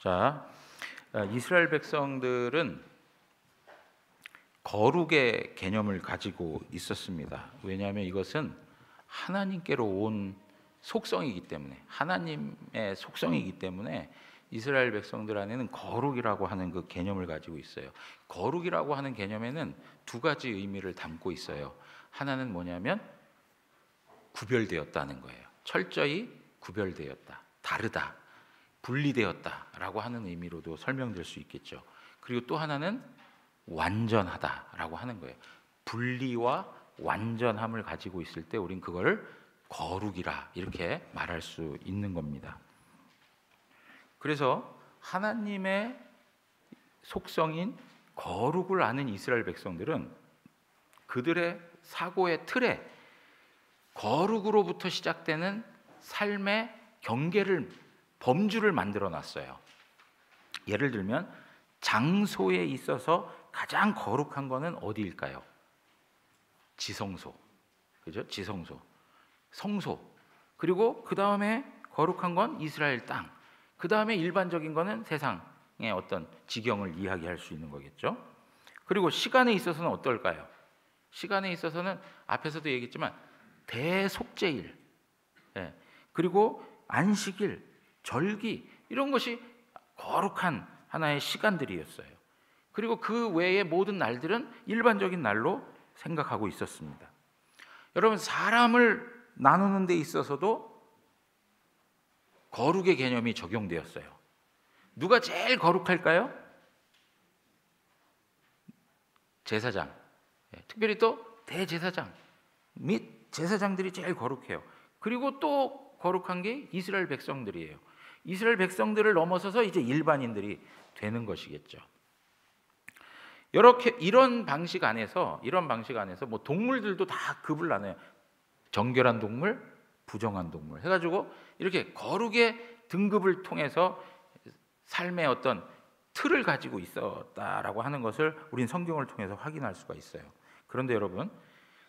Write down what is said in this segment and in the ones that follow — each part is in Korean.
자, 이스라엘 백성들은 거룩의 개념을 가지고 있었습니다. 왜냐하면 이것은 하나님께로 온 속성이기 때문에, 하나님의 속성이기 때문에 이스라엘 백성들 안에는 거룩이라고 하는 그 개념을 가지고 있어요. 거룩이라고 하는 개념에는 두 가지 의미를 담고 있어요. 하나는 뭐냐면 구별되었다는 거예요. 철저히 구별되었다, 다르다, 분리되었다라고 하는 의미로도 설명될 수 있겠죠. 그리고 또 하나는 완전하다라고 하는 거예요. 분리와 완전함을 가지고 있을 때 우린 그걸 거룩이라 이렇게 말할 수 있는 겁니다. 그래서 하나님의 속성인 거룩을 아는 이스라엘 백성들은 그들의 사고의 틀에 거룩으로부터 시작되는 삶의 경계를, 범주를 만들어 놨어요. 예를 들면 장소에 있어서 가장 거룩한 거는 어디일까요? 지성소, 그죠? 지성소, 성소. 그리고 그 다음에 거룩한 건 이스라엘 땅. 그 다음에 일반적인 거는 세상의 어떤 지경을 이야기할 수 있는 거겠죠. 그리고 시간에 있어서는 어떨까요? 시간에 있어서는 앞에서도 얘기했지만 대속죄일, 그리고 안식일, 절기, 이런 것이 거룩한 하나의 시간들이었어요. 그리고 그 외의 모든 날들은 일반적인 날로 생각하고 있었습니다. 여러분, 사람을 나누는 데 있어서도 거룩의 개념이 적용되었어요. 누가 제일 거룩할까요? 제사장, 특별히 또 대제사장 및 제사장들이 제일 거룩해요. 그리고 또 거룩한 게 이스라엘 백성들이에요. 이스라엘 백성들을 넘어서서 이제 일반인들이 되는 것이겠죠. 이런 방식 안에서 뭐 동물들도 다 급을 나눠요. 정결한 동물, 부정한 동물 해가지고 이렇게 거룩의 등급을 통해서 삶의 어떤 틀을 가지고 있었다라고 하는 것을 우린 성경을 통해서 확인할 수가 있어요. 그런데 여러분,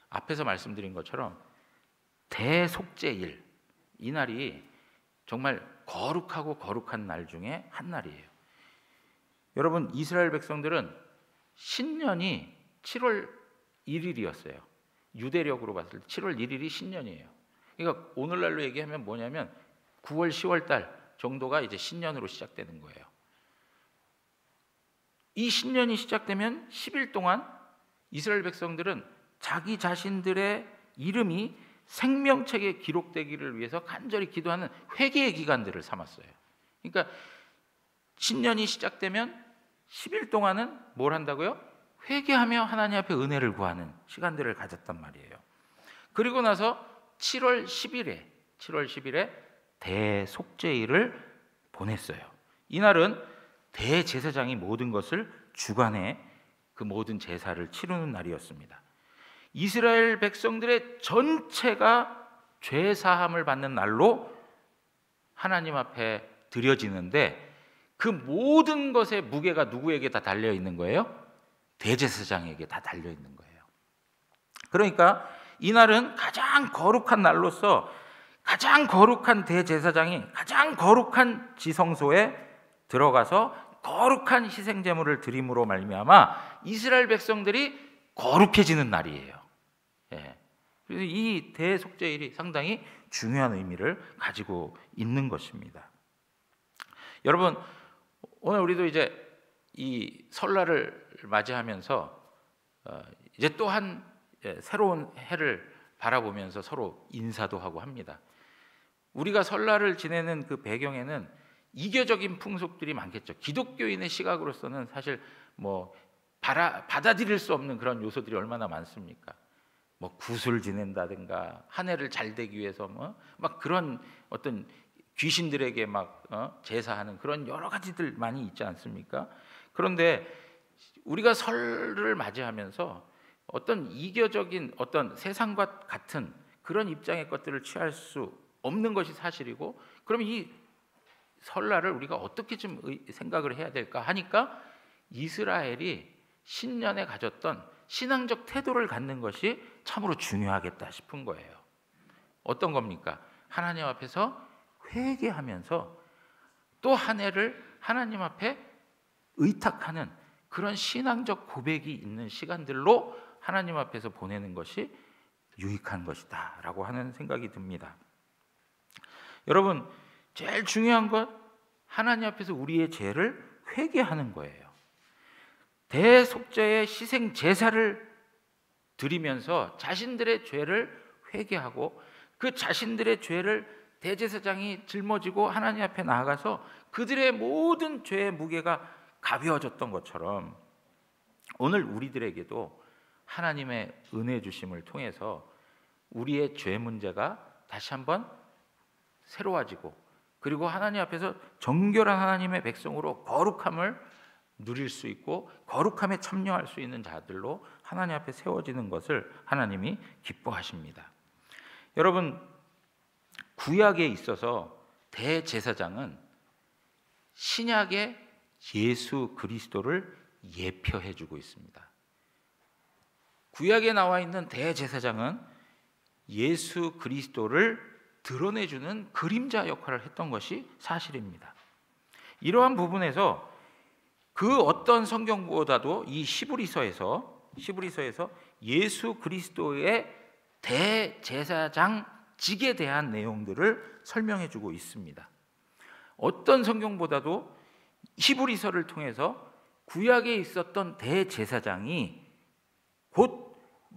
앞에서 말씀드린 것처럼 대속죄일, 이 날이 정말 거룩하고 거룩한 날 중에 한 날이에요. 여러분, 이스라엘 백성들은 신년이 7월 1일이었어요. 유대력으로 봤을 때 7월 1일이 신년이에요. 그러니까 오늘날로 얘기하면 뭐냐면 9월, 10월 달 정도가 이제 신년으로 시작되는 거예요. 이 신년이 시작되면 10일 동안 이스라엘 백성들은 자기 자신들의 이름이 생명책에 기록되기를 위해서 간절히 기도하는 회개의 기간들을 삼았어요. 그러니까 신년이 시작되면 10일 동안은 뭘 한다고요? 회개하며 하나님 앞에 은혜를 구하는 시간들을 가졌단 말이에요. 그리고 나서 7월 10일에 대속죄일을 보냈어요. 이날은 대제사장이 모든 것을 주관해 그 모든 제사를 치르는 날이었습니다. 이스라엘 백성들의 전체가 죄 사함을 받는 날로 하나님 앞에 드려지는데 그 모든 것의 무게가 누구에게 다 달려 있는 거예요? 대제사장에게 다 달려 있는 거예요. 그러니까 이날은 가장 거룩한 날로서 가장 거룩한 대제사장이 가장 거룩한 지성소에 들어가서 거룩한 희생제물을 드림으로 말미암아 이스라엘 백성들이 거룩해지는 날이에요. 그래서 이 대속죄일이 상당히 중요한 의미를 가지고 있는 것입니다. 여러분, 오늘 우리도 이제 이 설날을 맞이하면서 이제 또 한 새로운 해를 바라보면서 서로 인사도 하고 합니다. 우리가 설날을 지내는 그 배경에는 이교적인 풍속들이 많겠죠. 기독교인의 시각으로서는 사실 뭐 받아들일 수 없는 그런 요소들이 얼마나 많습니까? 뭐 굿을 지낸다든가 한 해를 잘 되기 위해서 막 그런 어떤 귀신들에게 막 제사하는 그런 여러 가지들 많이 있지 않습니까? 그런데 우리가 설을 맞이하면서 어떤 이교적인 어떤 세상과 같은 그런 입장의 것들을 취할 수 없는 것이 사실이고, 그러면 이 설날을 우리가 어떻게 좀 생각을 해야 될까 하니까 이스라엘이 신년에 가졌던 신앙적 태도를 갖는 것이 참으로 중요하겠다 싶은 거예요. 어떤 겁니까? 하나님 앞에서 회개하면서 또 한 해를 하나님 앞에 의탁하는 그런 신앙적 고백이 있는 시간들로 하나님 앞에서 보내는 것이 유익한 것이다 라고 하는 생각이 듭니다. 여러분, 제일 중요한 것, 하나님 앞에서 우리의 죄를 회개하는 거예요. 대속죄의 희생 제사를 드리면서 자신들의 죄를 회개하고 그 자신들의 죄를 대제사장이 짊어지고 하나님 앞에 나아가서 그들의 모든 죄의 무게가 가벼워졌던 것처럼 오늘 우리들에게도 하나님의 은혜 주심을 통해서 우리의 죄 문제가 다시 한번 새로워지고, 그리고 하나님 앞에서 정결한 하나님의 백성으로 거룩함을 누릴 수 있고 거룩함에 참여할 수 있는 자들로 하나님 앞에 세워지는 것을 하나님이 기뻐하십니다. 여러분, 구약에 있어서 대제사장은 신약의 예수 그리스도를 예표해 주고 있습니다. 구약에 나와 있는 대제사장은 예수 그리스도를 드러내주는 그림자 역할을 했던 것이 사실입니다. 이러한 부분에서 그 어떤 성경보다도 이 히브리서에서 예수 그리스도의 대제사장직에 대한 내용들을 설명해 주고 있습니다. 어떤 성경보다도 히브리서를 통해서 구약에 있었던 대제사장이 곧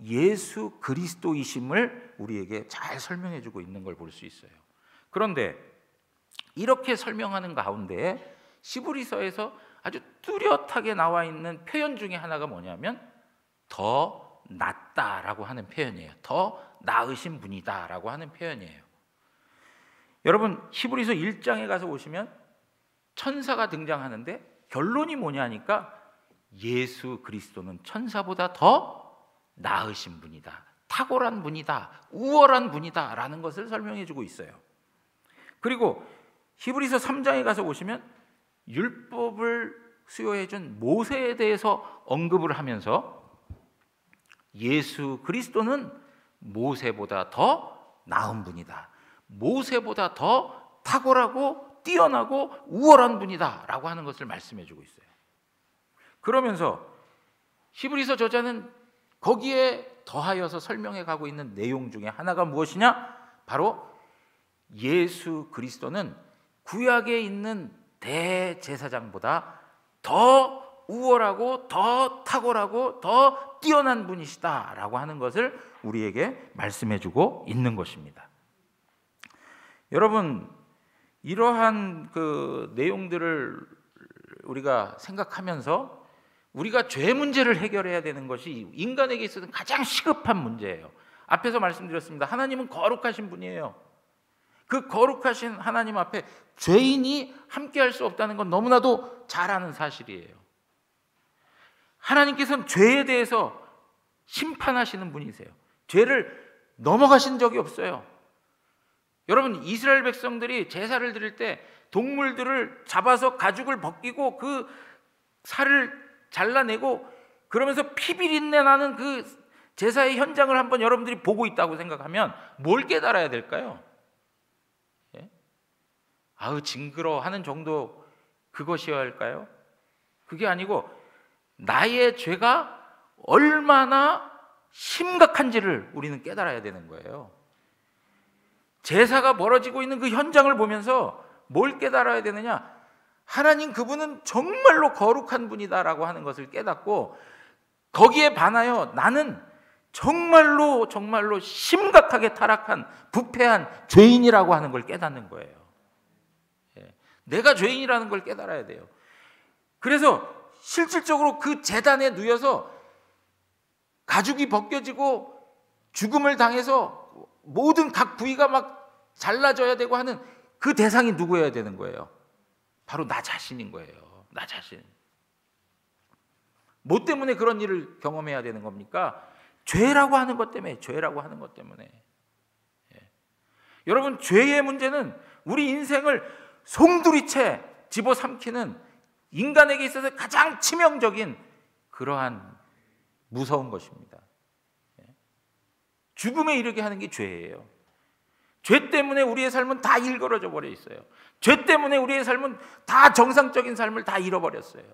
예수 그리스도이심을 우리에게 잘 설명해 주고 있는 걸 볼 수 있어요. 그런데 이렇게 설명하는 가운데 히브리서에서 아주 뚜렷하게 나와 있는 표현 중에 하나가 뭐냐면 더 낫다라고 하는 표현이에요. 더 나으신 분이다라고 하는 표현이에요. 여러분, 히브리서 1장에 가서 보시면 천사가 등장하는데 결론이 뭐냐니까 예수 그리스도는 천사보다 더 나으신 분이다, 탁월한 분이다, 우월한 분이다 라는 것을 설명해 주고 있어요. 그리고 히브리서 3장에 가서 보시면 율법을 수여해 준 모세에 대해서 언급을 하면서 예수 그리스도는 모세보다 더 나은 분이다, 모세보다 더 탁월하고 뛰어나고 우월한 분이다 라고 하는 것을 말씀해 주고 있어요. 그러면서 히브리서 저자는 거기에 더하여서 설명해 가고 있는 내용 중에 하나가 무엇이냐? 바로 예수 그리스도는 구약에 있는 대제사장보다 더 우월하고 더 탁월하고 더 뛰어난 분이시다라고 하는 것을 우리에게 말씀해 주고 있는 것입니다. 여러분, 이러한 그 내용들을 우리가 생각하면서 우리가 죄 문제를 해결해야 되는 것이 인간에게 있어서는 가장 시급한 문제예요. 앞에서 말씀드렸습니다. 하나님은 거룩하신 분이에요. 그 거룩하신 하나님 앞에 죄인이 함께할 수 없다는 건 너무나도 잘 아는 사실이에요. 하나님께서는 죄에 대해서 심판하시는 분이세요. 죄를 넘어가신 적이 없어요. 여러분, 이스라엘 백성들이 제사를 드릴 때 동물들을 잡아서 가죽을 벗기고 그 살을 잘라내고 그러면서 피비린내 나는 그 제사의 현장을 한번 여러분들이 보고 있다고 생각하면 뭘 깨달아야 될까요? 예? 아우 징그러 하는 정도 그것이어야 할까요? 그게 아니고 나의 죄가 얼마나 심각한지를 우리는 깨달아야 되는 거예요. 제사가 벌어지고 있는 그 현장을 보면서 뭘 깨달아야 되느냐? 하나님 그분은 정말로 거룩한 분이다라고 하는 것을 깨닫고 거기에 반하여 나는 정말로 심각하게 타락한 부패한 죄인이라고 하는 걸 깨닫는 거예요. 내가 죄인이라는 걸 깨달아야 돼요. 그래서 실질적으로 그 제단에 누워서 가죽이 벗겨지고 죽음을 당해서 모든 각 부위가 막 잘라져야 되고 하는 그 대상이 누구여야 되는 거예요? 바로 나 자신인 거예요. 나 자신. 뭐 때문에 그런 일을 경험해야 되는 겁니까? 죄라고 하는 것 때문에, 죄라고 하는 것 때문에. 예. 여러분, 죄의 문제는 우리 인생을 송두리째 집어삼키는 인간에게 있어서 가장 치명적인 그러한 무서운 것입니다. 예. 죽음에 이르게 하는 게 죄예요. 죄 때문에 우리의 삶은 다 일그러져 버려 있어요. 죄 때문에 우리의 삶은 다 정상적인 삶을 다 잃어버렸어요.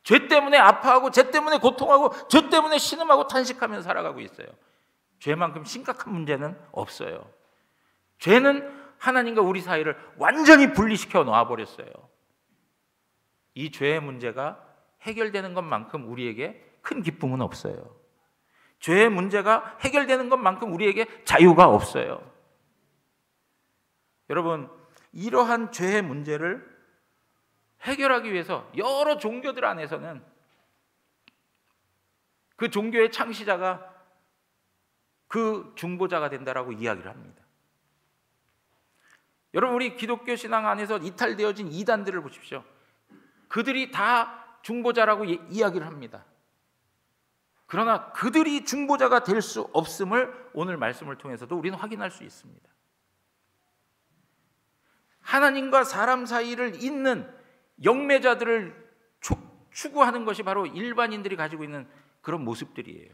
죄 때문에 아파하고, 죄 때문에 고통하고, 죄 때문에 신음하고 탄식하며 살아가고 있어요. 죄만큼 심각한 문제는 없어요. 죄는 하나님과 우리 사이를 완전히 분리시켜 놔버렸어요. 이 죄의 문제가 해결되는 것만큼 우리에게 큰 기쁨은 없어요. 죄의 문제가 해결되는 것만큼 우리에게 자유가 없어요. 여러분, 이러한 죄의 문제를 해결하기 위해서 여러 종교들 안에서는 그 종교의 창시자가 그 중보자가 된다라고 이야기를 합니다. 여러분, 우리 기독교 신앙 안에서 이탈되어진 이단들을 보십시오. 그들이 다 중보자라고 이야기를 합니다. 그러나 그들이 중보자가 될 수 없음을 오늘 말씀을 통해서도 우리는 확인할 수 있습니다. 하나님과 사람 사이를 잇는 영매자들을 추구하는 것이 바로 일반인들이 가지고 있는 그런 모습들이에요.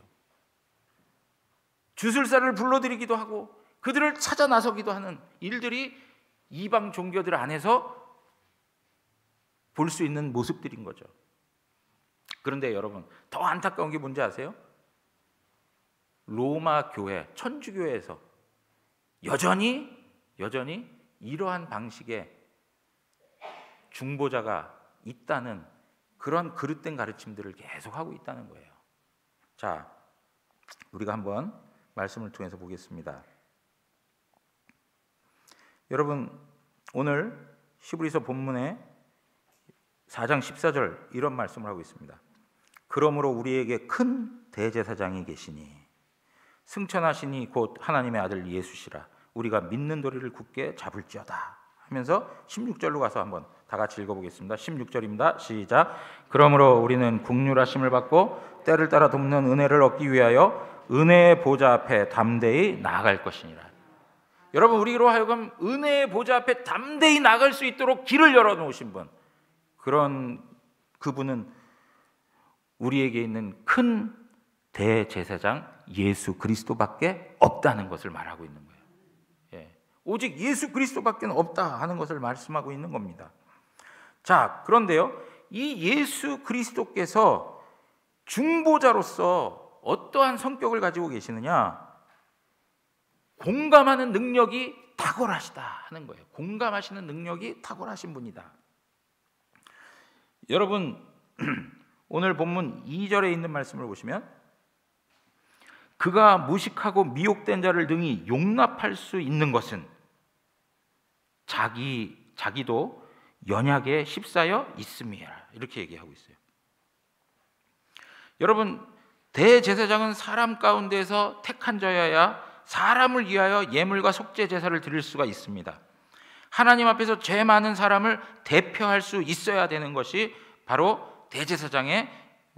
주술사를 불러들이기도 하고 그들을 찾아 나서기도 하는 일들이 이방 종교들 안에서 볼 수 있는 모습들인 거죠. 그런데 여러분, 더 안타까운 게 뭔지 아세요? 로마 교회, 천주교회에서 여전히 이러한 방식의 중보자가 있다는 그런 그릇된 가르침들을 계속하고 있다는 거예요. 자, 우리가 한번 말씀을 통해서 보겠습니다. 여러분, 오늘 히브리서 본문에 4장 14절 이런 말씀을 하고 있습니다. 그러므로 우리에게 큰 대제사장이 계시니 승천하시니 곧 하나님의 아들 예수시라. 우리가 믿는 도리를 굳게 잡을지어다 하면서 16절로 가서 한번 다 같이 읽어보겠습니다. 16절입니다. 시작. 그러므로 우리는 긍휼하심을 받고 때를 따라 돕는 은혜를 얻기 위하여 은혜의 보좌 앞에 담대히 나아갈 것이니라. 여러분, 우리로 하여금 은혜의 보좌 앞에 담대히 나갈 수 있도록 길을 열어놓으신 분, 그분은 우리에게 있는 큰 대제사장 예수 그리스도밖에 없다는 것을 말하고 있는 거예요. 예. 오직 예수 그리스도밖에 없다 하는 것을 말씀하고 있는 겁니다. 자, 그런데요, 이 예수 그리스도께서 중보자로서 어떠한 성격을 가지고 계시느냐? 공감하는 능력이 탁월하시다 하는 거예요. 공감하시는 능력이 탁월하신 분이다. 여러분, 오늘 본문 2절에 있는 말씀을 보시면 그가 무식하고 미혹된 자를 능히 용납할 수 있는 것은 자기도 연약에 휩싸여 있음이라, 이렇게 얘기하고 있어요. 여러분, 대제사장은 사람 가운데서 택한 자여야 사람을 위하여 예물과 속죄 제사를 드릴 수가 있습니다. 하나님 앞에서 죄 많은 사람을 대표할 수 있어야 되는 것이 바로 대제사장의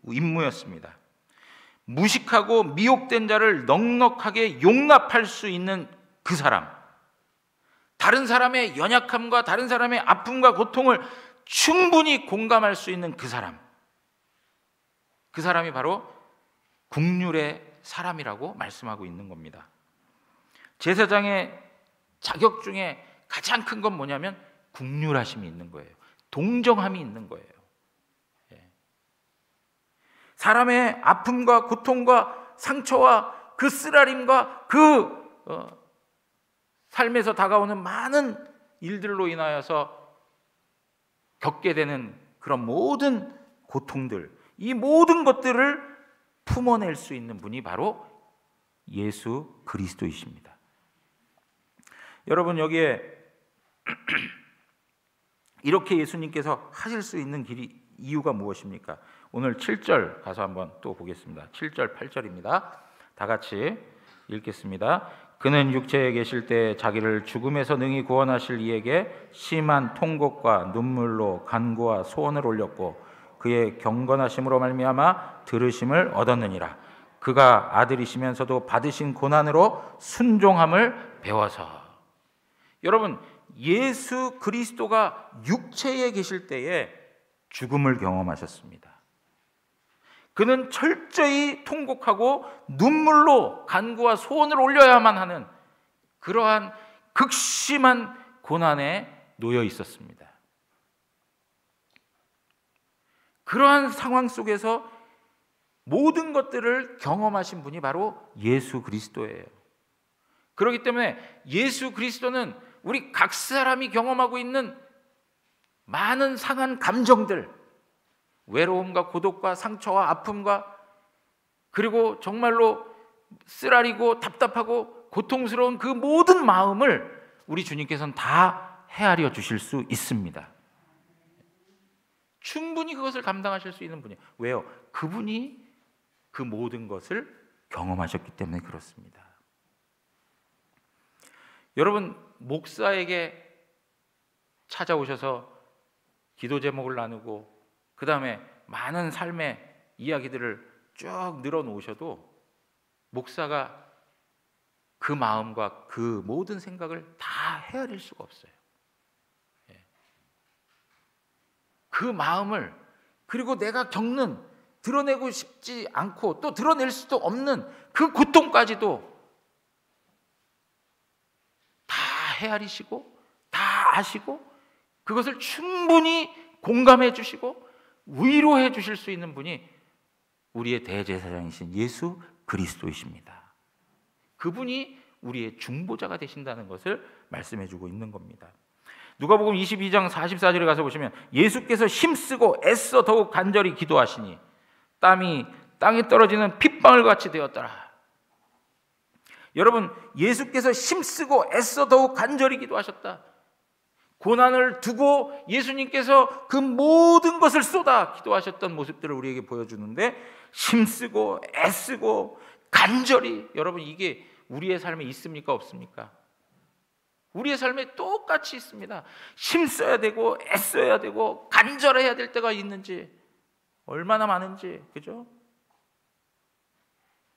임무였습니다. 무식하고 미혹된 자를 넉넉하게 용납할 수 있는 그 사람, 다른 사람의 연약함과 다른 사람의 아픔과 고통을 충분히 공감할 수 있는 그 사람이 바로 긍휼의 사람이라고 말씀하고 있는 겁니다. 제사장의 자격 중에 가장 큰 건 뭐냐면 긍휼하심이 있는 거예요. 동정함이 있는 거예요. 사람의 아픔과 고통과 상처와 그 쓰라림과 그 삶에서 다가오는 많은 일들로 인하여서 겪게 되는 그런 모든 고통들, 이 모든 것들을 품어낼 수 있는 분이 바로 예수 그리스도이십니다. 여러분, 여기에 이렇게 예수님께서 하실 수 있는 이유가 무엇입니까? 오늘 7절 가서 한번 또 보겠습니다. 7절, 8절입니다. 다 같이 읽겠습니다. 그는 육체에 계실 때 자기를 죽음에서 능히 구원하실 이에게 심한 통곡과 눈물로 간구와 소원을 올렸고 그의 경건하심으로 말미암아 들으심을 얻었느니라. 그가 아들이시면서도 받으신 고난으로 순종함을 배워서. 여러분, 예수 그리스도가 육체에 계실 때에 죽음을 경험하셨습니다. 그는 철저히 통곡하고 눈물로 간구와 소원을 올려야만 하는 그러한 극심한 고난에 놓여 있었습니다. 그러한 상황 속에서 모든 것들을 경험하신 분이 바로 예수 그리스도예요. 그렇기 때문에 예수 그리스도는 우리 각 사람이 경험하고 있는 많은 상한 감정들, 외로움과 고독과 상처와 아픔과 그리고 정말로 쓰라리고 답답하고 고통스러운 그 모든 마음을 우리 주님께서는 다 헤아려 주실 수 있습니다. 충분히 그것을 감당하실 수 있는 분이에요. 왜요? 그분이 그 모든 것을 경험하셨기 때문에 그렇습니다. 여러분, 목사에게 찾아오셔서 기도 제목을 나누고 그 다음에 많은 삶의 이야기들을 쭉 늘어놓으셔도 목사가 그 마음과 그 모든 생각을 다 헤아릴 수가 없어요. 그 마음을, 그리고 내가 겪는, 드러내고 싶지 않고 또 드러낼 수도 없는 그 고통까지도 다 헤아리시고 다 아시고 그것을 충분히 공감해 주시고 위로해 주실 수 있는 분이 우리의 대제사장이신 예수 그리스도이십니다. 그분이 우리의 중보자가 되신다는 것을 말씀해 주고 있는 겁니다. 누가복음 22장 44절에 가서 보시면 예수께서 힘쓰고 애써 더욱 간절히 기도하시니 땀이 땅에 떨어지는 핏방울 같이 되었더라. 여러분, 예수께서 힘쓰고 애써 더욱 간절히 기도하셨다. 고난을 두고 예수님께서 그 모든 것을 쏟아 기도하셨던 모습들을 우리에게 보여주는데, 힘쓰고 애쓰고 간절히, 여러분, 이게 우리의 삶에 있습니까? 없습니까? 우리의 삶에 똑같이 있습니다. 힘써야 되고 애써야 되고 간절해야 될 때가 있는지 얼마나 많은지, 그죠?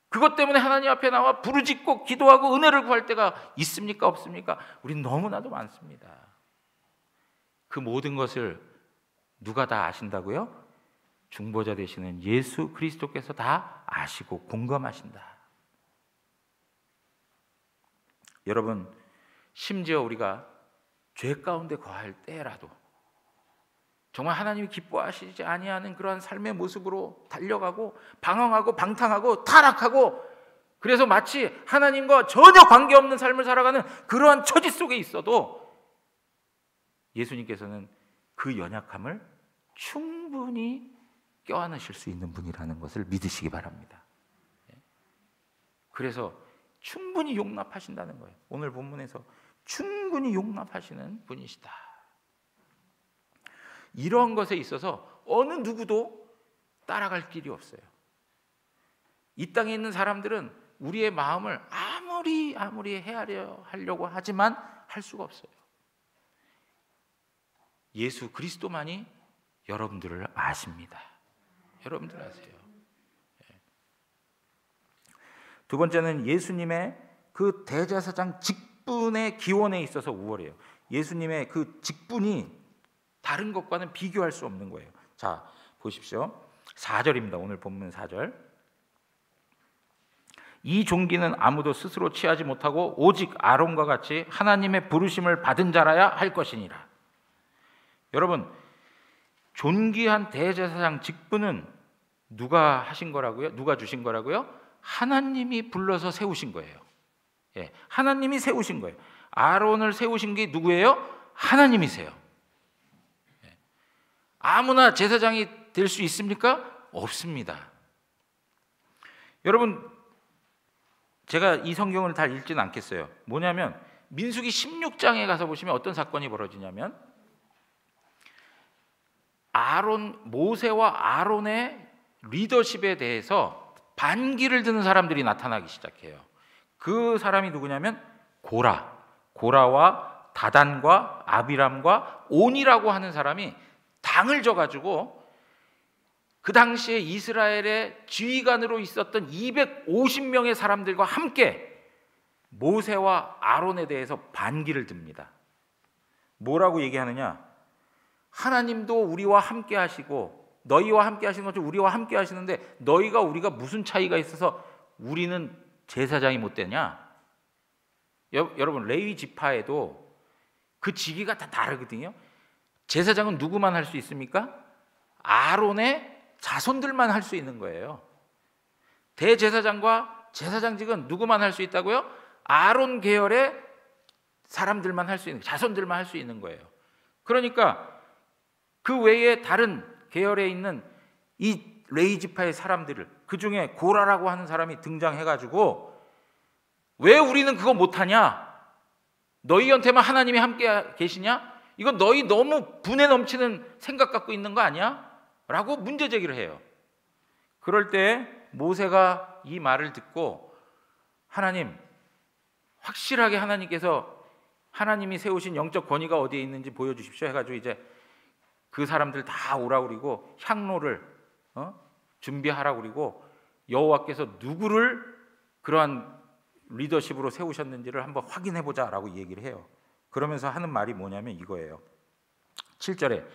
그것 때문에 하나님 앞에 나와 부르짖고 기도하고 은혜를 구할 때가 있습니까? 없습니까? 우린 너무나도 많습니다. 그 모든 것을 누가 다 아신다고요? 중보자 되시는 예수 그리스도께서 다 아시고 공감하신다. 여러분, 심지어 우리가 죄 가운데 거할 때라도 정말 하나님이 기뻐하시지 아니하는 그러한 삶의 모습으로 달려가고 방황하고 방탕하고 타락하고, 그래서 마치 하나님과 전혀 관계없는 삶을 살아가는 그러한 처지 속에 있어도 예수님께서는 그 연약함을 충분히 껴안으실 수 있는 분이라는 것을 믿으시기 바랍니다. 그래서 충분히 용납하신다는 거예요. 오늘 본문에서 충분히 용납하시는 분이시다. 이러한 것에 있어서 어느 누구도 따라갈 길이 없어요. 이 땅에 있는 사람들은 우리의 마음을 아무리 헤아려 하려고 하지만 할 수가 없어요. 예수 그리스도만이 여러분들을 아십니다. 여러분들 아세요. 두 번째는 예수님의 그 대제사장 직분의 기원에 있어서 우월해요. 예수님의 그 직분이 다른 것과는 비교할 수 없는 거예요. 자, 보십시오. 4절입니다. 오늘 본문 4절. 이 종기는 아무도 스스로 취하지 못하고 오직 아론과 같이 하나님의 부르심을 받은 자라야 할 것이니라. 여러분, 존귀한 대제사장 직분은 누가 하신 거라고요? 누가 주신 거라고요? 하나님이 불러서 세우신 거예요. 예, 하나님이 세우신 거예요. 아론을 세우신 게 누구예요? 하나님이세요. 예, 아무나 제사장이 될 수 있습니까? 없습니다. 여러분, 제가 이 성경을 다 읽지는 않겠어요. 뭐냐면 민수기 16장에 가서 보시면 어떤 사건이 벌어지냐면, 모세와 아론의 리더십에 대해서 반기를 드는 사람들이 나타나기 시작해요. 그 사람이 누구냐면 고라와 다단과 아비람과 온이라고 하는 사람이 당을 져가지고 그 당시에 이스라엘의 지휘관으로 있었던 250명의 사람들과 함께 모세와 아론에 대해서 반기를 듭니다. 뭐라고 얘기하느냐? 하나님도 우리와 함께 하시고 너희와 함께 하시는 것처럼 우리와 함께 하시는데 너희가 우리가 무슨 차이가 있어서 우리는 제사장이 못 되냐? 여러분 레위 지파에도 그 직위가 다 다르거든요. 제사장은 누구만 할 수 있습니까? 아론의 자손들만 할 수 있는 거예요. 대제사장과 제사장직은 누구만 할 수 있다고요? 아론 계열의 사람들만 할 수 있는, 자손들만 할 수 있는 거예요. 그러니까 그 외에 다른 계열에 있는 이 레위 지파의 사람들을, 그 중에 고라라고 하는 사람이 등장해가지고 왜 우리는 그거 못하냐? 너희한테만 하나님이 함께 계시냐? 이건 너희 너무 분에 넘치는 생각 갖고 있는 거 아니야? 라고 문제 제기를 해요. 그럴 때 모세가 이 말을 듣고 하나님, 확실하게 하나님께서 하나님이 세우신 영적 권위가 어디에 있는지 보여주십시오 해가지고 이제 그 사람들 다 오라고 그리고 향로를 준비하라고 그리고 여호와께서 누구를 그러한 리더십으로 세우셨는지를 한번 확인해 보자라고 얘기를 해요. 그러면서 하는 말이 뭐냐면 이거예요. 7절에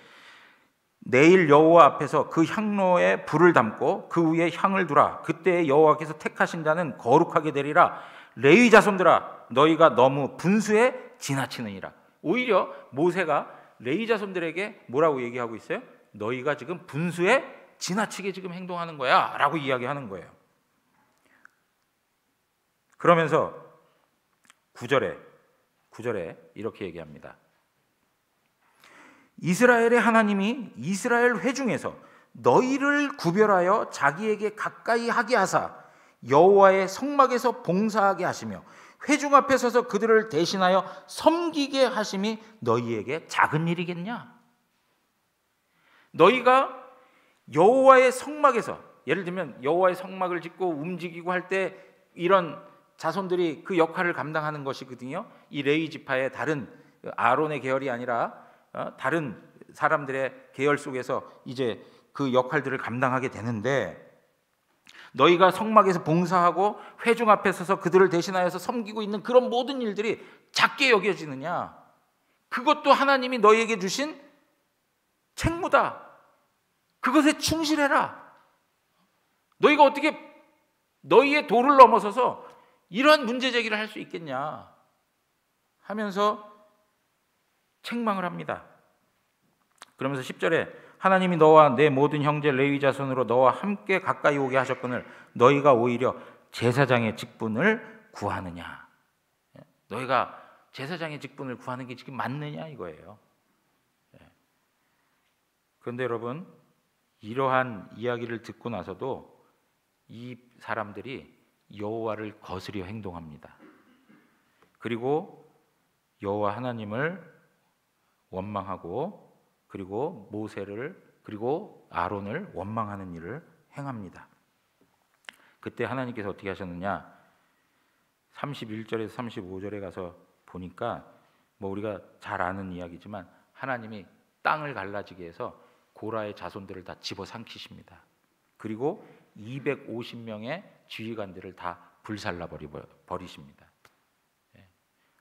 내일 여호와 앞에서 그 향로에 불을 담고 그 위에 향을 두라. 그때 여호와께서 택하신 자는 거룩하게 되리라. 레위 자손들아, 너희가 너무 분수에 지나치느니라. 오히려 모세가 레위 자손들에게 뭐라고 얘기하고 있어요? 너희가 지금 분수에 지나치게 지금 행동하는 거야 라고 이야기하는 거예요. 그러면서 9절에 이렇게 얘기합니다. 이스라엘의 하나님이 이스라엘 회중에서 너희를 구별하여 자기에게 가까이 하게 하사 여호와의 성막에서 봉사하게 하시며 회중 앞에 서서 그들을 대신하여 섬기게 하심이 너희에게 작은 일이겠냐? 너희가 여호와의 성막에서, 예를 들면 여호와의 성막을 짓고 움직이고 할 때 이런 자손들이 그 역할을 감당하는 것이거든요. 이 레위 지파의 다른 아론의 계열이 아니라 다른 사람들의 계열 속에서 이제 그 역할들을 감당하게 되는데, 너희가 성막에서 봉사하고 회중 앞에 서서 그들을 대신하여서 섬기고 있는 그런 모든 일들이 작게 여겨지느냐? 그것도 하나님이 너희에게 주신 책무다. 그것에 충실해라. 너희가 어떻게 너희의 도를 넘어서서 이러한 문제 제기를 할 수 있겠냐 하면서 책망을 합니다. 그러면서 10절에 하나님이 너와 내 모든 형제 레위 자손으로 너와 함께 가까이 오게 하셨거늘 너희가 오히려 제사장의 직분을 구하느냐? 너희가 제사장의 직분을 구하는 게 지금 맞느냐 이거예요. 그런데 여러분, 이러한 이야기를 듣고 나서도 이 사람들이 여호와를 거스려 행동합니다. 그리고 여호와 하나님을 원망하고 그리고 모세를 그리고 아론을 원망하는 일을 행합니다. 그때 하나님께서 어떻게 하셨느냐? 31절에서 35절에 가서 보니까 뭐 우리가 잘 아는 이야기지만 하나님이 땅을 갈라지게 해서 고라의 자손들을 다 집어삼키십니다. 그리고 250명의 지휘관들을 다 불살라 버리십니다.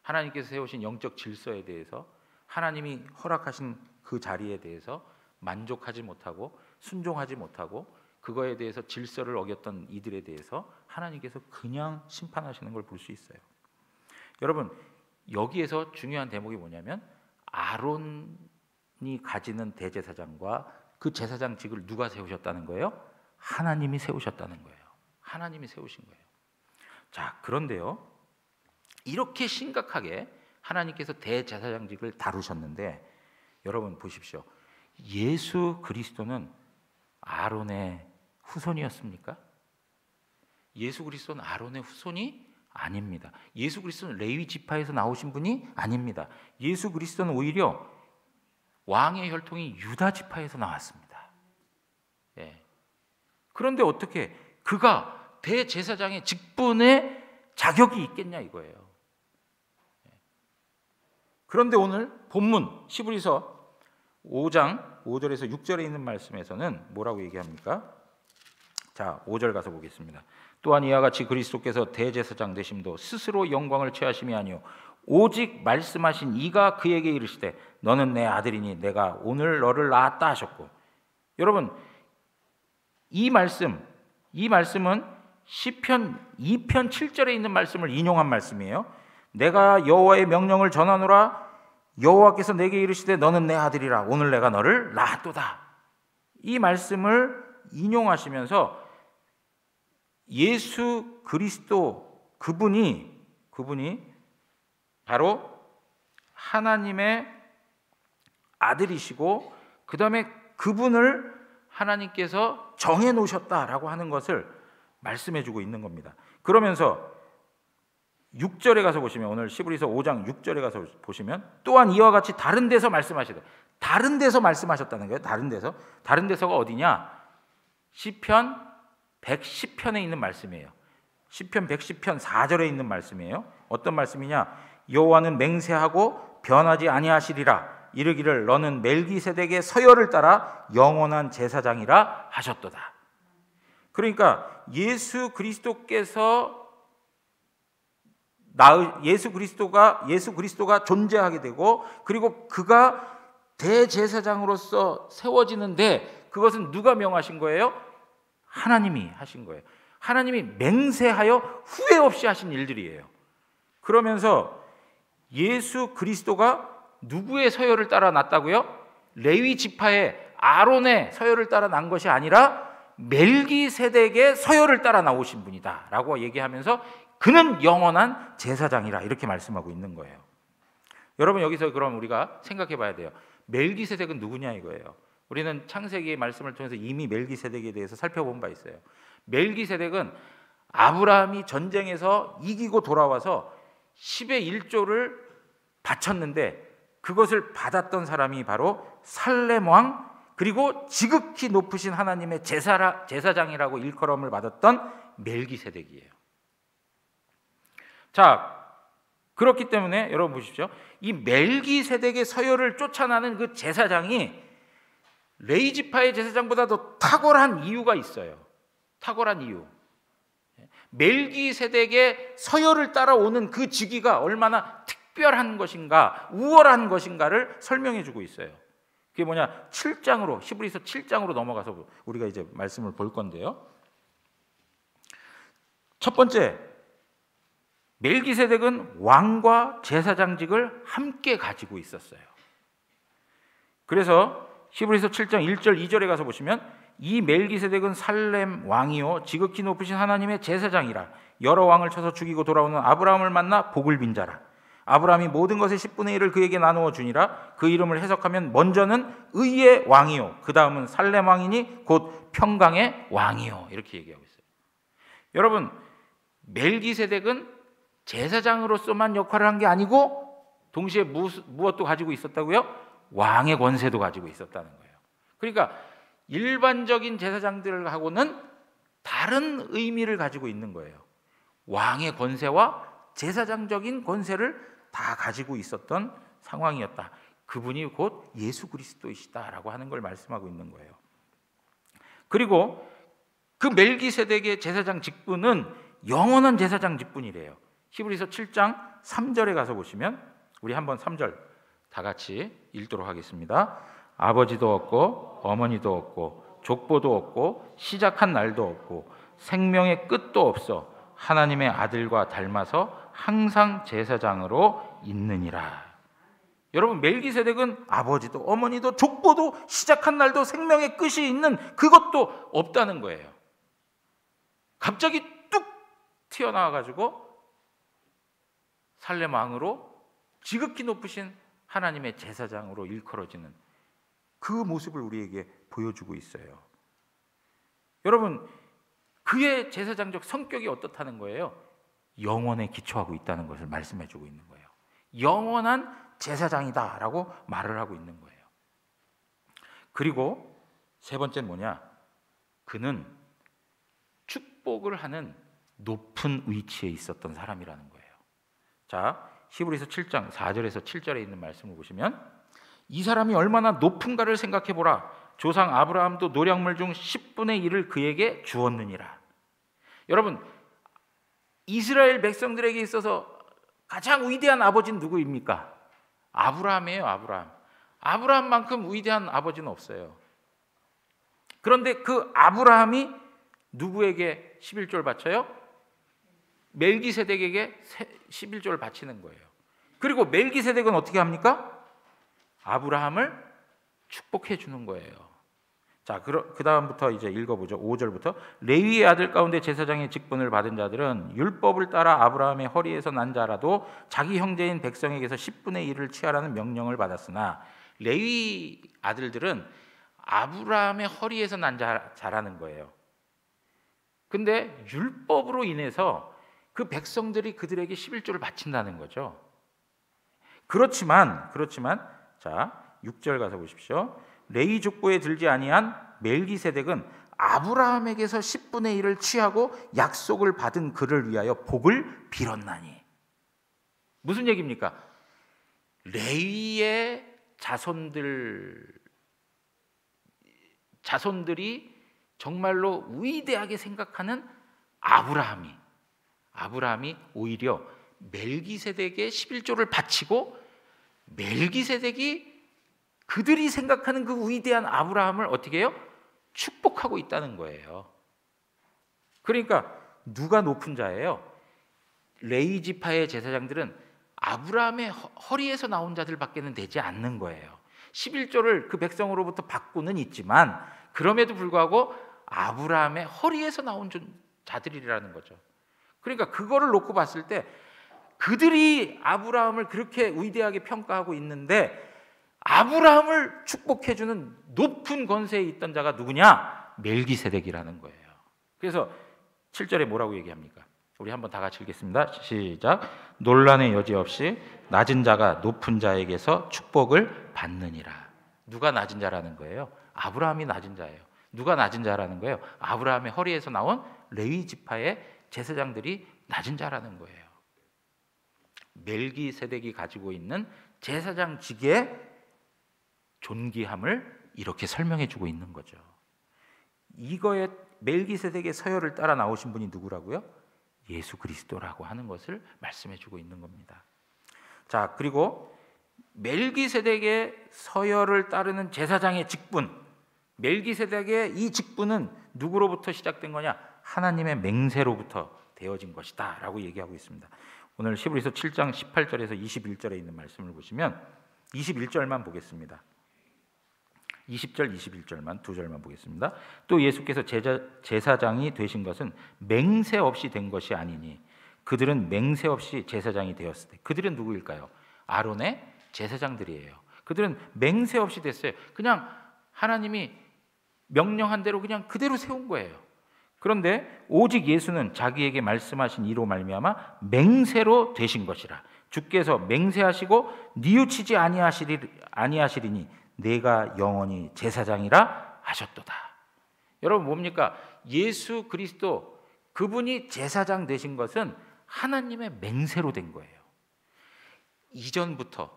하나님께서 세우신 영적 질서에 대해서, 하나님이 허락하신 그 자리에 대해서 만족하지 못하고 순종하지 못하고 그거에 대해서 질서를 어겼던 이들에 대해서 하나님께서 그냥 심판하시는 걸 볼 수 있어요. 여러분, 여기에서 중요한 대목이 뭐냐면 아론이 가지는 대제사장과 그 제사장직을 누가 세우셨다는 거예요? 하나님이 세우셨다는 거예요. 하나님이 세우신 거예요. 자, 그런데요, 이렇게 심각하게 하나님께서 대제사장직을 다루셨는데 여러분 보십시오. 예수 그리스도는 아론의 후손이었습니까? 예수 그리스도는 아론의 후손이 아닙니다. 예수 그리스도는 레위 지파에서 나오신 분이 아닙니다. 예수 그리스도는 오히려 왕의 혈통이 유다 지파에서 나왔습니다. 그런데 어떻게 그가 대제사장의 직분에 자격이 있겠냐 이거예요. 그런데 오늘 본문 히브리서 5장 5절에서 6절에 있는 말씀에서는 뭐라고 얘기합니까? 자, 5절 가서 보겠습니다. 또한 이와 같이 그리스도께서 대제사장 되심도 스스로 영광을 취하심이 아니요 오직 말씀하신 이가 그에게 이르시되 너는 내 아들이니 내가 오늘 너를 낳았다 하셨고. 여러분, 이 말씀은 시편 2편 7절에 있는 말씀을 인용한 말씀이에요. 내가 여호와의 명령을 전하노라. 여호와께서 내게 이르시되 너는 내 아들이라. 오늘 내가 너를 낳았도다. 이 말씀을 인용하시면서 예수 그리스도 그분이 바로 하나님의 아들이시고 그 다음에 그분을 하나님께서 정해 놓으셨다라고 하는 것을 말씀해 주고 있는 겁니다. 그러면서 6절에 가서 보시면, 오늘 히브리서 5장 6절에 가서 보시면 또한 이와 같이 다른 데서 말씀하시되, 다른 데서 말씀하셨다는 거예요. 다른 데서가 어디냐? 시편 110편에 있는 말씀이에요. 시편 110편 4절에 있는 말씀이에요. 어떤 말씀이냐? 여호와는 맹세하고 변하지 아니하시리라. 이르기를 너는 멜기세덱의 서열을 따라 영원한 제사장이라 하셨도다. 그러니까 예수 그리스도가 존재하게 되고, 그리고 그가 대제사장으로서 세워지는데, 그것은 누가 명하신 거예요? 하나님이 하신 거예요. 하나님이 맹세하여 후회 없이 하신 일들이에요. 그러면서 예수 그리스도가 누구의 서열을 따라 났다고요? 레위 지파의 아론의 서열을 따라 난 것이 아니라 멜기세덱의 서열을 따라 나오신 분이다 라고 얘기하면서 그는 영원한 제사장이라 이렇게 말씀하고 있는 거예요. 여러분, 여기서 그럼 우리가 생각해 봐야 돼요. 멜기세덱은 누구냐 이거예요. 우리는 창세기의 말씀을 통해서 이미 멜기세덱에 대해서 살펴본 바 있어요. 멜기세덱은 아브라함이 전쟁에서 이기고 돌아와서 10의 1조를 바쳤는데, 그것을 받았던 사람이 바로 살렘 왕, 그리고 지극히 높으신 하나님의 제사장이라고 일컬음을 받았던 멜기세덱이에요. 자, 그렇기 때문에 여러분 보십시오. 이 멜기세덱의 서열을 쫓아나는 그 제사장이 레위 지파의 제사장보다도 탁월한 이유가 있어요. 탁월한 이유. 멜기세덱의 서열을 따라오는 그 직위가 얼마나 특별한 것인가, 우월한 것인가를 설명해 주고 있어요. 그게 뭐냐? 7장으로, 히브리서 7장으로 넘어가서 우리가 이제 말씀을 볼 건데요. 첫 번째, 멜기세덱은 왕과 제사장직을 함께 가지고 있었어요. 그래서 히브리서 7장 1절 2절에 가서 보시면, 이 멜기세덱은 살렘 왕이요 지극히 높으신 하나님의 제사장이라. 여러 왕을 쳐서 죽이고 돌아오는 아브라함을 만나 복을 빈 자라. 아브라함이 모든 것의 10분의 1을 그에게 나누어 주니라. 그 이름을 해석하면 먼저는 의의 왕이요, 그 다음은 살렘 왕이니 곧 평강의 왕이요, 이렇게 얘기하고 있어요. 여러분, 멜기세덱은 제사장으로서만 역할을 한 게 아니고 동시에 무엇도 가지고 있었다고요? 왕의 권세도 가지고 있었다는 거예요. 그러니까 일반적인 제사장들하고는 다른 의미를 가지고 있는 거예요. 왕의 권세와 제사장적인 권세를 다 가지고 있었던 상황이었다. 그분이 곧 예수 그리스도이시다라고 하는 걸 말씀하고 있는 거예요. 그리고 그 멜기세덱의 제사장 직분은 영원한 제사장 직분이래요. 히브리서 7장 3절에 가서 보시면, 우리 한번 3절 다 같이 읽도록 하겠습니다. 아버지도 없고 어머니도 없고 족보도 없고 시작한 날도 없고 생명의 끝도 없어 하나님의 아들과 닮아서 항상 제사장으로 있느니라. 여러분, 멜기세덱은 아버지도 어머니도 족보도 시작한 날도 생명의 끝이 있는 그것도 없다는 거예요. 갑자기 뚝 튀어나와가지고 살렘 왕으로 지극히 높으신 하나님의 제사장으로 일컬어지는 그 모습을 우리에게 보여주고 있어요. 여러분, 그의 제사장적 성격이 어떻다는 거예요? 영원에 기초하고 있다는 것을 말씀해주고 있는 거예요. 영원한 제사장이다라고 말을 하고 있는 거예요. 그리고 세 번째는 뭐냐? 그는 축복을 하는 높은 위치에 있었던 사람이라는 거예요. 자, 히브리서 7장 4절에서 7절에 있는 말씀을 보시면, 이 사람이 얼마나 높은가를 생각해 보라. 조상 아브라함도 노략물 중 10분의 1을 그에게 주었느니라. 여러분, 이스라엘 백성들에게 있어서 가장 위대한 아버지는 누구입니까? 아브라함이에요. 아브라함만큼 위대한 아버지는 없어요. 그런데 그 아브라함이 누구에게 11조를 바쳐요? 멜기세덱에게 11조를 바치는 거예요. 그리고 멜기세덱은 어떻게 합니까? 아브라함을 축복해 주는 거예요. 자, 그 다음부터 이제 읽어보죠. 5절부터 레위의 아들 가운데 제사장의 직분을 받은 자들은 율법을 따라 아브라함의 허리에서 난 자라도 자기 형제인 백성에게서 10분의 1을 취하라는 명령을 받았으나 레위 아들들은 아브라함의 허리에서 난 자라는 거예요. 근데 율법으로 인해서 그 백성들이 그들에게 11조를 바친다는 거죠. 그렇지만 자, 6절 가서 보십시오. 레위 족보에 들지 아니한 멜기세덱은 아브라함에게서 10분의 1을 취하고 약속을 받은 그를 위하여 복을 빌었나니. 무슨 얘기입니까? 레위의 자손들이 정말로 위대하게 생각하는 아브라함이 오히려 멜기세덱에 11조를 바치고 멜기세덱이 그들이 생각하는 그 위대한 아브라함을 어떻게 해요? 축복하고 있다는 거예요. 그러니까 누가 높은 자예요? 레위 지파의 제사장들은 아브라함의 허리에서 나온 자들밖에는 되지 않는 거예요. 11조를 그 백성으로부터 받고는 있지만 그럼에도 불구하고 아브라함의 허리에서 나온 자들이라는 거죠. 그러니까 그거를 놓고 봤을 때 그들이 아브라함을 그렇게 위대하게 평가하고 있는데 아브라함을 축복해주는 높은 권세에 있던 자가 누구냐? 멜기세덱이라는 거예요. 그래서 7절에 뭐라고 얘기합니까? 우리 한번 다 같이 읽겠습니다. 시작. 논란의 여지 없이 낮은 자가 높은 자에게서 축복을 받느니라. 누가 낮은 자라는 거예요? 아브라함이 낮은 자예요. 누가 낮은 자라는 거예요? 아브라함의 허리에서 나온 레위 지파의 제사장들이 낮은 자라는 거예요. 멜기세덱이 가지고 있는 제사장직의 존귀함을 이렇게 설명해 주고 있는 거죠. 이거에 멜기세덱의 서열을 따라 나오신 분이 누구라고요? 예수 그리스도라고 하는 것을 말씀해 주고 있는 겁니다. 자, 그리고 멜기세덱의 서열을 따르는 제사장의 직분, 멜기세덱의 이 직분은 누구로부터 시작된 거냐? 하나님의 맹세로부터 되어진 것이다 라고 얘기하고 있습니다. 오늘 히브리서 7장 18절에서 21절에 있는 말씀을 보시면 21절만 보겠습니다. 20절, 21절만 두 절만 보겠습니다. 또 예수께서 제사장이 되신 것은 맹세 없이 된 것이 아니니 그들은 맹세 없이 제사장이 되었을 때, 그들은 누구일까요? 아론의 제사장들이에요. 그들은 맹세 없이 됐어요. 그냥 하나님이 명령한 대로 그냥 그대로 세운 거예요. 그런데 오직 예수는 자기에게 말씀하신 이로 말미암아 맹세로 되신 것이라. 주께서 맹세하시고 뉘우치지 아니하시리니 내가 영원히 제사장이라 하셨도다. 여러분 뭡니까? 예수 그리스도 그분이 제사장 되신 것은 하나님의 맹세로 된 거예요. 이전부터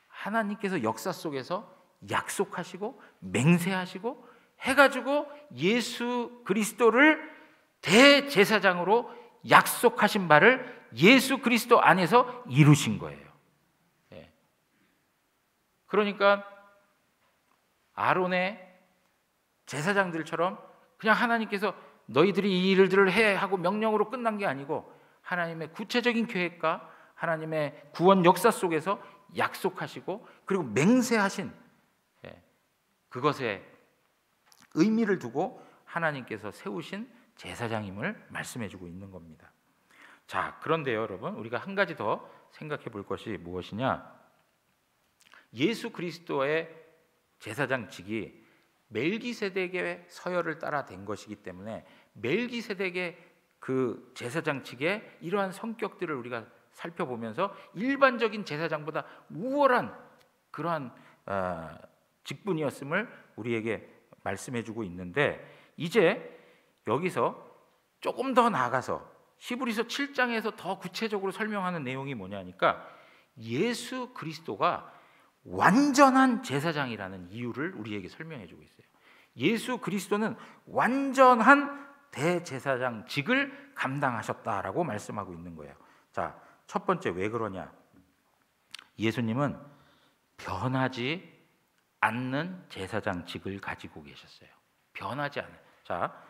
하나님께서 역사 속에서 약속하시고 맹세하시고 해가지고 예수 그리스도를 대제사장으로 약속하신 바를 예수 그리스도 안에서 이루신 거예요. 그러니까 아론의 제사장들처럼 그냥 하나님께서 너희들이 이 일들을 해 하고 명령으로 끝난 게 아니고 하나님의 구체적인 계획과 하나님의 구원 역사 속에서 약속하시고 그리고 맹세하신 그것에 의미를 두고 하나님께서 세우신 제사장임을 말씀해주고 있는 겁니다. 자, 그런데요, 여러분, 우리가 한 가지 더 생각해 볼 것이 무엇이냐? 예수 그리스도의 제사장직이 멜기세덱의 서열을 따라 된 것이기 때문에 멜기세덱의 그 제사장직의 이러한 성격들을 우리가 살펴보면서 일반적인 제사장보다 우월한 그러한 직분이었음을 우리에게 말씀해주고 있는데, 이제 여기서 조금 더 나아가서 히브리서 7장에서 더 구체적으로 설명하는 내용이 뭐냐니까 예수 그리스도가 완전한 제사장이라는 이유를 우리에게 설명해주고 있어요. 예수 그리스도는 완전한 대제사장직을 감당하셨다라고 말씀하고 있는 거예요. 자, 첫 번째, 왜 그러냐? 예수님은 변하지 않는 제사장직을 가지고 계셨어요. 변하지 않아요. 자,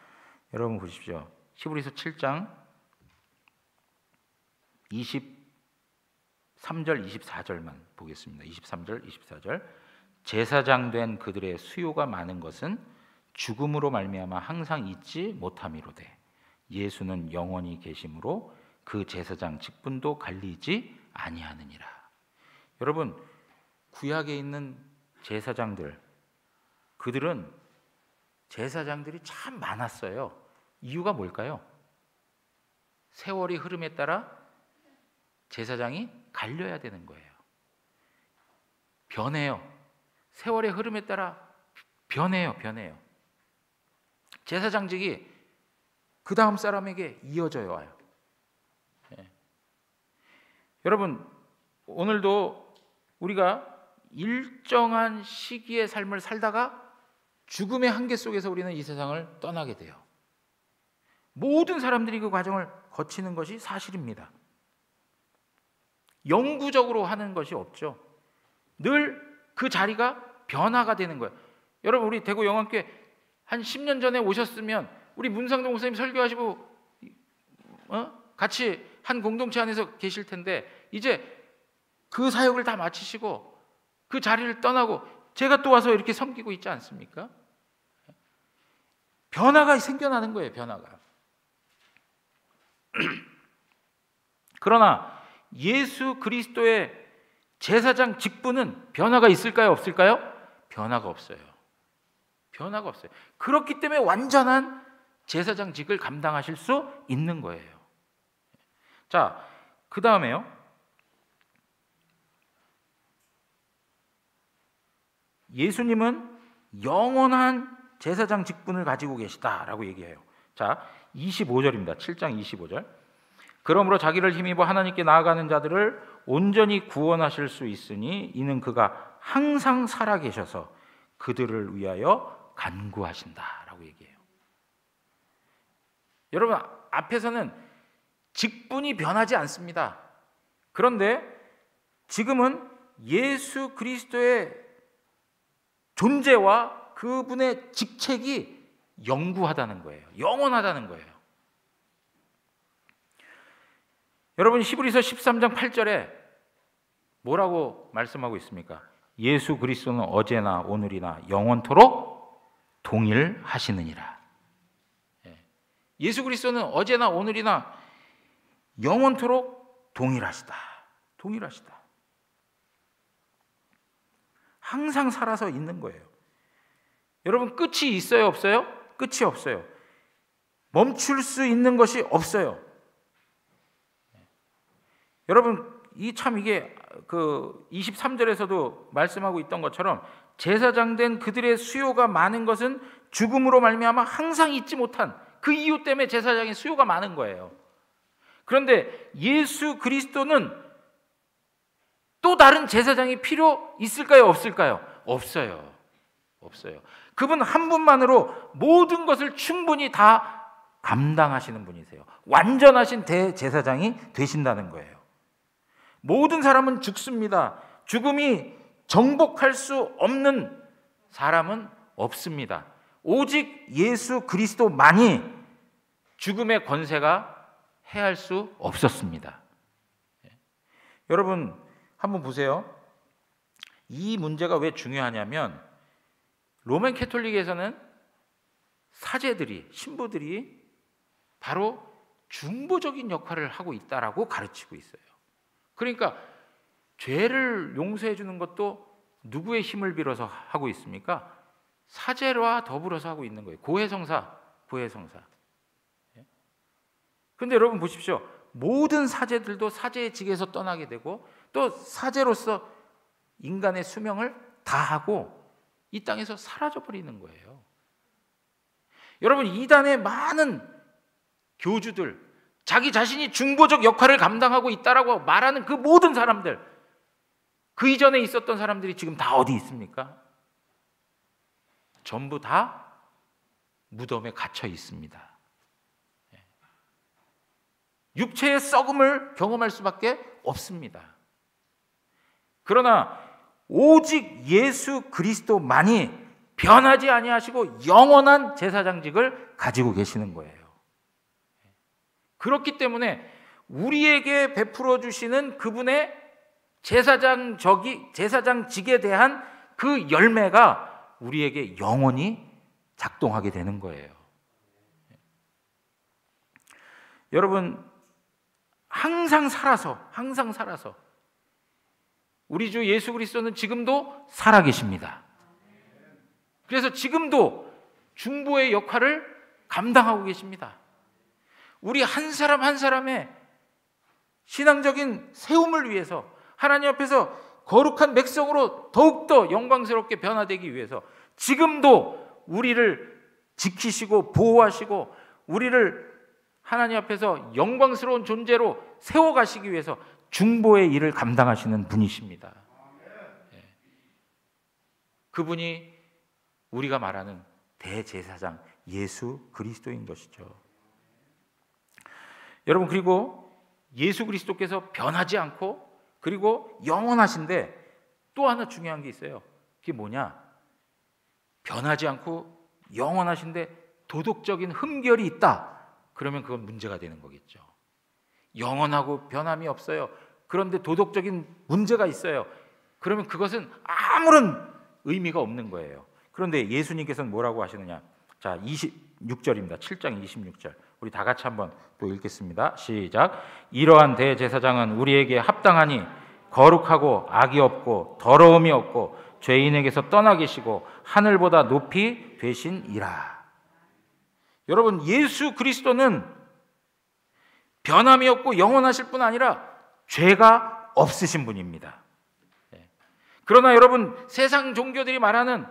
여러분 보십시오. 히브리서 7장 23절 24절만 보겠습니다. 23절 24절. 제사장 된 그들의 수요가 많은 것은 죽음으로 말미암아 항상 잊지 못함이로되 예수는 영원히 계심으로 그 제사장 직분도 갈리지 아니하느니라. 여러분, 구약에 있는 제사장들, 그들은 제사장들이 참 많았어요. 이유가 뭘까요? 세월이 흐름에 따라 제사장이 갈려야 되는 거예요. 변해요. 세월의 흐름에 따라 변해요. 제사장직이 그 다음 사람에게 이어져 와요. 여러분, 오늘도 우리가 일정한 시기의 삶을 살다가 죽음의 한계 속에서 우리는 이 세상을 떠나게 돼요. 모든 사람들이 그 과정을 거치는 것이 사실입니다. 영구적으로 하는 것이 없죠. 늘 그 자리가 변화가 되는 거예요. 여러분, 우리 대구 영안교회 한 10년 전에 오셨으면 우리 문상동 목사님 설교하시고 같이 한 공동체 안에서 계실 텐데 이제 그 사역을 다 마치시고 그 자리를 떠나고 제가 또 와서 이렇게 섬기고 있지 않습니까? 변화가 생겨나는 거예요. 변화가. 그러나 예수 그리스도의 제사장 직분은 변화가 있을까요? 없을까요? 변화가 없어요. 변화가 없어요. 그렇기 때문에 완전한 제사장직을 감당하실 수 있는 거예요. 자, 그 다음에요. 예수님은 영원한 제사장 직분을 가지고 계시다라고 얘기해요. 자, 25절입니다. 7장 25절. 그러므로 자기를 힘입어 하나님께 나아가는 자들을 온전히 구원하실 수 있으니 이는 그가 항상 살아계셔서 그들을 위하여 간구하신다라고 얘기해요. 여러분, 앞에서는 직분이 변하지 않습니다. 그런데 지금은 예수 그리스도의 존재와 그분의 직책이 영구하다는 거예요. 영원하다는 거예요. 여러분, 히브리서 13장 8절에 뭐라고 말씀하고 있습니까? 예수 그리스도는 어제나 오늘이나 영원토록 동일하시느니라. 예수 그리스도는 어제나 오늘이나 영원토록 동일하시다. 동일하시다. 항상 살아서 있는 거예요. 여러분, 끝이 있어요, 없어요? 끝이 없어요. 멈출 수 있는 것이 없어요. 여러분, 이게 그 23절에서도 말씀하고 있던 것처럼 제사장 된 그들의 수요가 많은 것은 죽음으로 말미암아 항상 잊지 못한 그 이유 때문에 제사장의 수요가 많은 거예요. 그런데 예수 그리스도는 또 다른 제사장이 필요 있을까요? 없을까요? 없어요. 없어요. 그분 한 분만으로 모든 것을 충분히 다 감당하시는 분이세요. 완전하신 대제사장이 되신다는 거예요. 모든 사람은 죽습니다. 죽음이 정복할 수 없는 사람은 없습니다. 오직 예수 그리스도만이 죽음의 권세가 해할 수 없었습니다. 여러분, 한번 보세요. 이 문제가 왜 중요하냐면 로맨 캐톨릭에서는 사제들이, 신부들이 바로 중보적인 역할을 하고 있다라고 가르치고 있어요. 그러니까 죄를 용서해 주는 것도 누구의 힘을 빌어서 하고 있습니까? 사제와 더불어서 하고 있는 거예요. 고해성사. 그런데 여러분 보십시오. 모든 사제들도 사제의 직에서 떠나게 되고 또 사제로서 인간의 수명을 다하고 이 땅에서 사라져 버리는 거예요. 여러분, 이단의 많은 교주들, 자기 자신이 중보적 역할을 감당하고 있다라고 말하는 그 모든 사람들, 그 이전에 있었던 사람들이 지금 다 어디 있습니까? 전부 다 무덤에 갇혀 있습니다. 육체의 썩음을 경험할 수밖에 없습니다. 그러나 오직 예수 그리스도만이 변하지 아니하시고 영원한 제사장직을 가지고 계시는 거예요. 그렇기 때문에 우리에게 베풀어 주시는 그분의 제사장직에 대한 그 열매가 우리에게 영원히 작동하게 되는 거예요. 여러분, 항상 살아서 우리 주 예수 그리스도는 지금도 살아계십니다. 그래서 지금도 중보의 역할을 감당하고 계십니다. 우리 한 사람 한 사람의 신앙적인 세움을 위해서, 하나님 앞에서 거룩한 백성으로 더욱더 영광스럽게 변화되기 위해서 지금도 우리를 지키시고 보호하시고 우리를 하나님 앞에서 영광스러운 존재로 세워가시기 위해서 중보의 일을 감당하시는 분이십니다. 그분이 우리가 말하는 대제사장 예수 그리스도인 것이죠. 여러분, 그리고 예수 그리스도께서 변하지 않고 그리고 영원하신데 또 하나 중요한 게 있어요. 그게 뭐냐? 변하지 않고 영원하신데 도덕적인 흠결이 있다. 그러면 그건 문제가 되는 거겠죠. 영원하고 변함이 없어요. 그런데 도덕적인 문제가 있어요. 그러면 그것은 아무런 의미가 없는 거예요. 그런데 예수님께서는 뭐라고 하시느냐? 자, 26절입니다. 7장 26절. 우리 다 같이 한번 또 읽겠습니다. 시작. 이러한 대제사장은 우리에게 합당하니 거룩하고 악이 없고 더러움이 없고 죄인에게서 떠나 계시고 하늘보다 높이 되시니라. 여러분, 예수 그리스도는 변함이 없고 영원하실 뿐 아니라 죄가 없으신 분입니다. 그러나 여러분, 세상 종교들이 말하는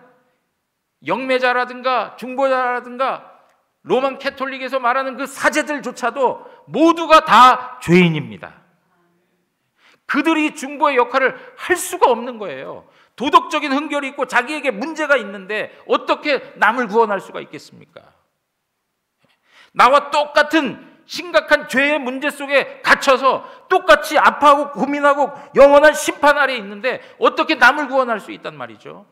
영매자라든가 중보자라든가 로만 캐톨릭에서 말하는 그 사제들조차도 모두가 다 죄인입니다. 그들이 중보의 역할을 할 수가 없는 거예요. 도덕적인 흠결이 있고 자기에게 문제가 있는데 어떻게 남을 구원할 수가 있겠습니까? 나와 똑같은 심각한 죄의 문제 속에 갇혀서 똑같이 아파하고 고민하고 영원한 심판 아래에 있는데 어떻게 남을 구원할 수 있단 말이죠?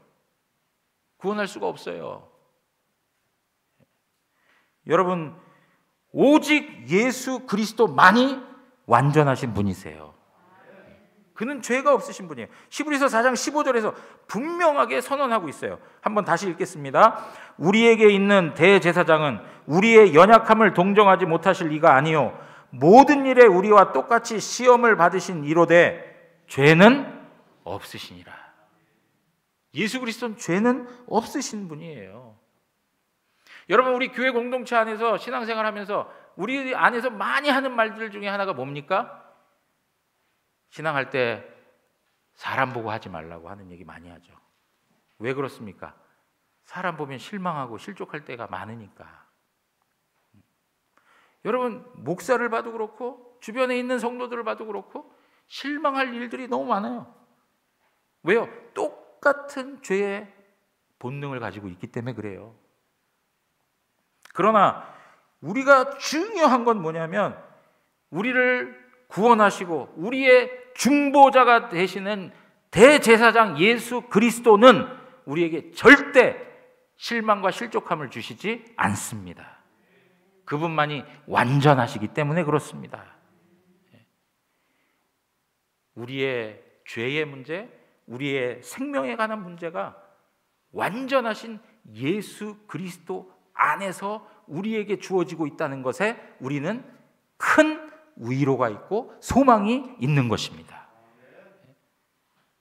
구원할 수가 없어요. 여러분, 오직 예수 그리스도만이 완전하신 분이세요. 그는 죄가 없으신 분이에요. 히브리서 4장 15절에서 분명하게 선언하고 있어요. 한번 다시 읽겠습니다. 우리에게 있는 대제사장은 우리의 연약함을 동정하지 못하실 이가 아니요 모든 일에 우리와 똑같이 시험을 받으신 이로되 죄는 없으시니라. 예수 그리스도는 죄는 없으신 분이에요. 여러분, 우리 교회 공동체 안에서 신앙생활하면서 우리 안에서 많이 하는 말들 중에 하나가 뭡니까? 신앙할 때 사람 보고 하지 말라고 하는 얘기 많이 하죠. 왜 그렇습니까? 사람 보면 실망하고 실족할 때가 많으니까. 여러분, 목사를 봐도 그렇고 주변에 있는 성도들을 봐도 그렇고 실망할 일들이 너무 많아요. 왜요? 똑같은 죄의 본능을 가지고 있기 때문에 그래요. 그러나 우리가 중요한 건 뭐냐면 우리를 구원하시고 우리의 중보자가 되시는 대제사장 예수 그리스도는 우리에게 절대 실망과 실족함을 주시지 않습니다. 그분만이 완전하시기 때문에 그렇습니다. 우리의 죄의 문제, 우리의 생명에 관한 문제가 완전하신 예수 그리스도 안에서 우리에게 주어지고 있다는 것에 우리는 큰 위로가 있고 소망이 있는 것입니다.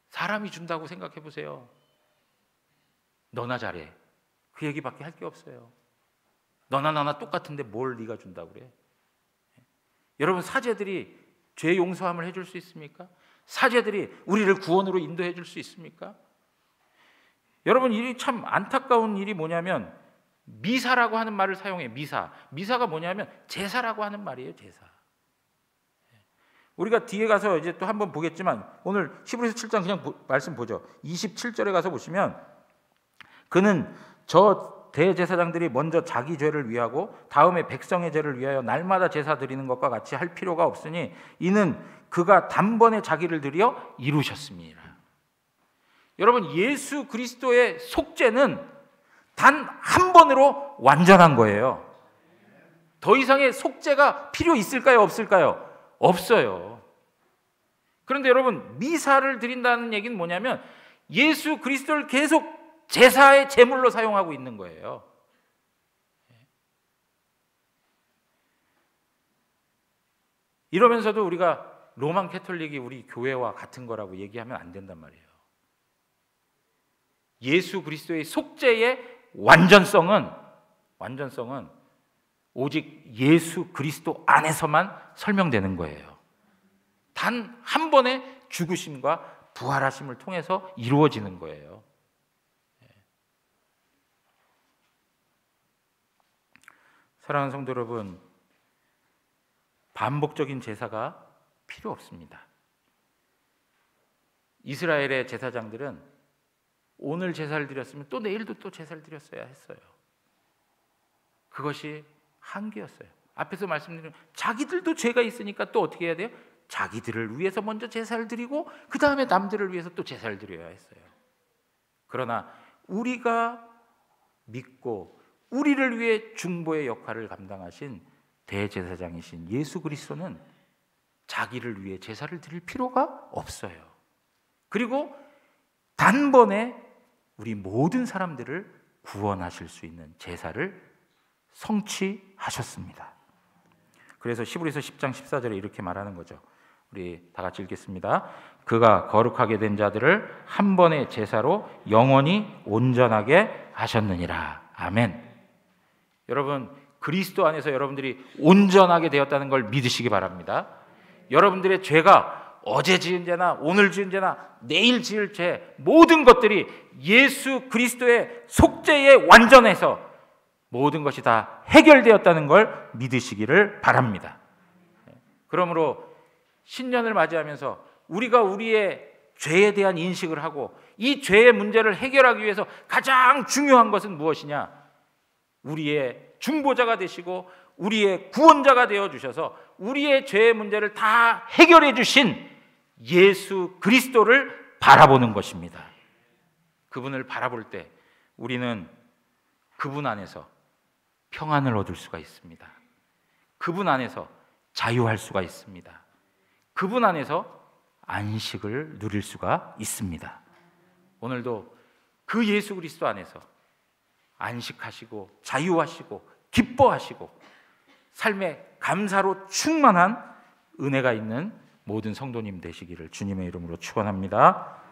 사람이 준다고 생각해 보세요. 너나 잘해. 그 얘기밖에 할 게 없어요. 너나 나나 똑같은데 뭘 네가 준다고 그래? 여러분, 사제들이 죄 용서함을 해줄 수 있습니까? 사제들이 우리를 구원으로 인도해 줄 수 있습니까? 여러분, 일이 참 안타까운 일이 뭐냐면 미사라고 하는 말을 사용해. 미사가 뭐냐면 제사라고 하는 말이에요. 제사. 우리가 뒤에 가서 이제 또 한번 보겠지만 오늘 히브리서 7장 그냥 말씀 보죠. 27절에 가서 보시면 그는 저 대제사장들이 먼저 자기 죄를 위하고 다음에 백성의 죄를 위하여 날마다 제사 드리는 것과 같이 할 필요가 없으니 이는 그가 단번에 자기를 드려 이루셨습니다. 여러분, 예수 그리스도의 속죄는 단 한 번으로 완전한 거예요. 더 이상의 속죄가 필요 있을까요? 없을까요? 없어요. 그런데 여러분, 미사를 드린다는 얘기는 뭐냐면 예수 그리스도를 계속 제사의 제물로 사용하고 있는 거예요. 이러면서도 우리가 로만 캐톨릭이 우리 교회와 같은 거라고 얘기하면 안 된단 말이에요. 예수 그리스도의 속죄의 완전성은 오직 예수 그리스도 안에서만 설명되는 거예요. 단 한 번의 죽으심과 부활하심을 통해서 이루어지는 거예요. 사랑하는 성도 여러분, 반복적인 제사가 필요 없습니다. 이스라엘의 제사장들은 오늘 제사를 드렸으면 또 내일도 또 제사를 드렸어야 했어요. 그것이 한계였어요. 앞에서 말씀드린 자기들도 죄가 있으니까 또 어떻게 해야 돼요? 자기들을 위해서 먼저 제사를 드리고 그 다음에 남들을 위해서 또 제사를 드려야 했어요. 그러나 우리가 믿고 우리를 위해 중보의 역할을 감당하신 대제사장이신 예수 그리스도는 자기를 위해 제사를 드릴 필요가 없어요. 그리고 단번에 우리 모든 사람들을 구원하실 수 있는 제사를 성취하셨습니다. 그래서 히브리서 10장 14절에 이렇게 말하는 거죠. 우리 다 같이 읽겠습니다. 그가 거룩하게 된 자들을 한 번의 제사로 영원히 온전하게 하셨느니라. 아멘. 여러분, 그리스도 안에서 여러분들이 온전하게 되었다는 걸 믿으시기 바랍니다. 여러분들의 죄가 어제 지은 죄나 오늘 지은 죄나 내일 지을 죄, 모든 것들이 예수 그리스도의 속죄에 완전해서 모든 것이 다 해결되었다는 걸 믿으시기를 바랍니다. 그러므로 신년을 맞이하면서 우리가 우리의 죄에 대한 인식을 하고 이 죄의 문제를 해결하기 위해서 가장 중요한 것은 무엇이냐? 우리의 중보자가 되시고 우리의 구원자가 되어주셔서 우리의 죄의 문제를 다 해결해 주신 예수 그리스도를 바라보는 것입니다. 그분을 바라볼 때 우리는 그분 안에서 평안을 얻을 수가 있습니다. 그분 안에서 자유할 수가 있습니다. 그분 안에서 안식을 누릴 수가 있습니다. 오늘도 그 예수 그리스도 안에서 안식하시고 자유하시고 기뻐하시고 삶의 감사로 충만한 은혜가 있는 모든 성도님 되시기를 주님의 이름으로 축원합니다.